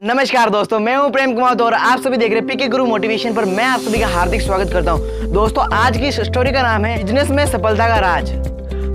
नमस्कार दोस्तों, मैं हूं प्रेम कुमार और आप सभी देख रहे हैं पीके गुरु मोटिवेशन पर। मैं आप सभी का हार्दिक स्वागत करता हूं। दोस्तों, आज की इस स्टोरी का नाम है बिजनेस में सफलता का राज।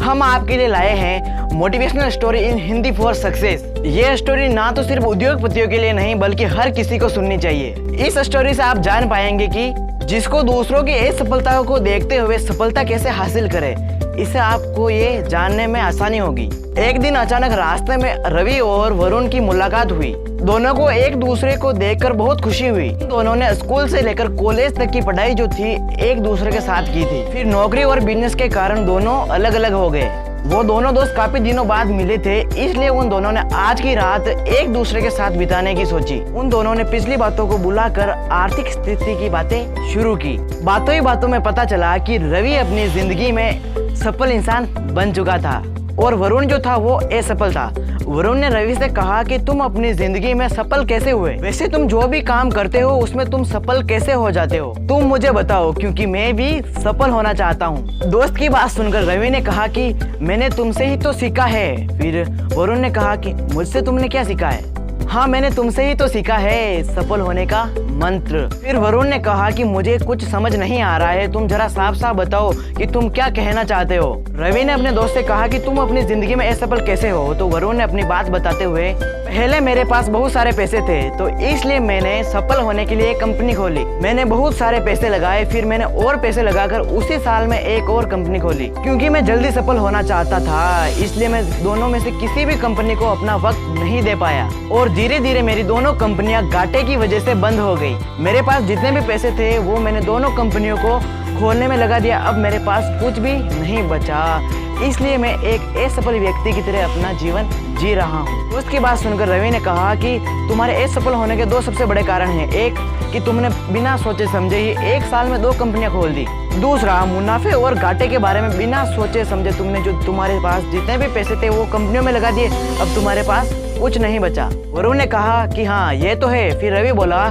हम आपके लिए लाए हैं motivational story in Hindi for success. ये स्टोरी ना तो सिर्फ उद्योगपतियों के लिए नहीं बल्कि हर किसी को सुननी चाहिए। इस स्टोरी से आप जान पाएंगे कि जिसको दूसरों की असफलताओं को देखते हुए सफलता कैसे हासिल करे, इससे आपको ये जानने में आसानी होगी। एक दिन अचानक रास्ते में रवि और वरुण की मुलाकात हुई। दोनों को एक दूसरे को देखकर बहुत खुशी हुई। दोनों ने स्कूल से लेकर कॉलेज तक की पढ़ाई जो थी एक दूसरे के साथ की थी। फिर नौकरी और बिजनेस के कारण दोनों अलग अलग हो गए। वो दोनों दोस्त काफी दिनों बाद मिले थे, इसलिए उन दोनों ने आज की रात एक दूसरे के साथ बिताने की सोची। उन दोनों ने पिछली बातों को भुलाकर आर्थिक स्थिति की बातें शुरू की। बातों ही बातों में पता चला कि रवि अपनी जिंदगी में सफल इंसान बन चुका था और वरुण जो था वो असफल था। वरुण ने रवि से कहा कि तुम अपनी जिंदगी में सफल कैसे हुए? वैसे तुम जो भी काम करते हो उसमें तुम सफल कैसे हो जाते हो? तुम मुझे बताओ, क्योंकि मैं भी सफल होना चाहता हूँ। दोस्त की बात सुनकर रवि ने कहा कि मैंने तुमसे ही तो सीखा है। फिर वरुण ने कहा कि मुझसे तुमने क्या सीखा है? हाँ, मैंने तुमसे ही तो सीखा है सफल होने का मंत्र। फिर वरुण ने कहा कि मुझे कुछ समझ नहीं आ रहा है, तुम जरा साफ साफ बताओ कि तुम क्या कहना चाहते हो। रवि ने अपने दोस्त से कहा कि तुम अपनी जिंदगी में असफल कैसे हो? तो वरुण ने अपनी बात बताते हुए, पहले मेरे पास बहुत सारे पैसे थे तो इसलिए मैंने सफल होने के लिए एक कंपनी खोली। मैंने बहुत सारे पैसे लगाए, फिर मैंने और पैसे लगाकर उसी साल में एक और कंपनी खोली। क्योंकि मैं जल्दी सफल होना चाहता था, इसलिए मैं दोनों में से किसी भी कंपनी को अपना वक्त नहीं दे पाया और धीरे धीरे मेरी दोनों कंपनियां घाटे की वजह से बंद हो गई। मेरे पास जितने भी पैसे थे वो मैंने दोनों कंपनियों को खोलने में लगा दिया। अब मेरे पास कुछ भी नहीं बचा, इसलिए मैं एक असफल व्यक्ति की तरह अपना जीवन जी रहा हूँ। उसकी बात सुनकर रवि ने कहा कि तुम्हारे असफल होने के दो सबसे बड़े कारण हैं। एक कि तुमने बिना सोचे समझे ही एक साल में 2 कंपनियां खोल दी। दूसरा, मुनाफे और घाटे के बारे में बिना सोचे समझे तुमने जो तुम्हारे पास जितने भी पैसे थे वो कंपनियों में लगा दिए। अब तुम्हारे पास कुछ नहीं बचा। वरुण ने कहा कि हाँ, ये तो है। फिर रवि बोला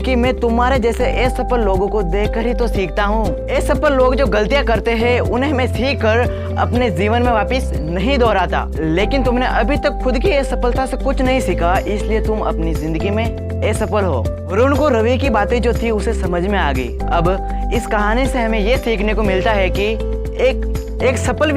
कि मैं तुम्हारे जैसे असफल लोगों को देखकर ही तो सीखता हूँ। असफल लोग जो गलतियाँ करते हैं उन्हें मैं सीख कर अपने जीवन में वापस नहीं दोहराता। लेकिन तुमने अभी तक खुद की असफलता से कुछ नहीं सीखा, इसलिए तुम अपनी जिंदगी में असफल हो। वरुण को रवि की बातें जो थी उसे समझ में आ गई। अब इस कहानी से हमें ये सीखने को मिलता है कि एक सफल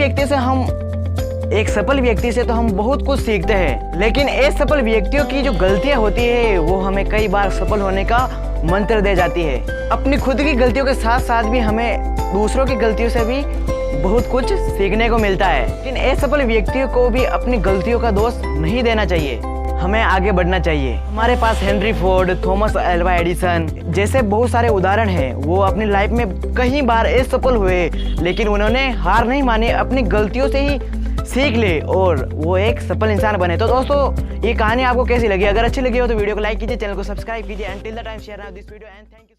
व्यक्ति से तो हम बहुत कुछ सीखते हैं, लेकिन असफल व्यक्तियों की जो गलतियां होती है वो हमें कई बार सफल होने का मंत्र दे जाती है। अपनी खुद की गलतियों के साथ साथ भी हमें दूसरों की गलतियों से भी बहुत कुछ सीखने को मिलता है। लेकिन असफल व्यक्तियों को भी अपनी गलतियों का दोष नहीं देना चाहिए, हमें आगे बढ़ना चाहिए। हमारे पास Henry Ford, Thomas Alva Edison जैसे बहुत सारे उदाहरण हैं। वो अपनी लाइफ में कई बार असफल हुए, लेकिन उन्होंने हार नहीं मानी, अपनी गलतियों से ही सीख ले और वो एक सफल इंसान बने। तो दोस्तों, ये कहानी आपको कैसी लगी? अगर अच्छी लगी हो तो वीडियो को लाइक कीजिए, चैनल को सब्सक्राइब कीजिए and till the time share this video and thank you.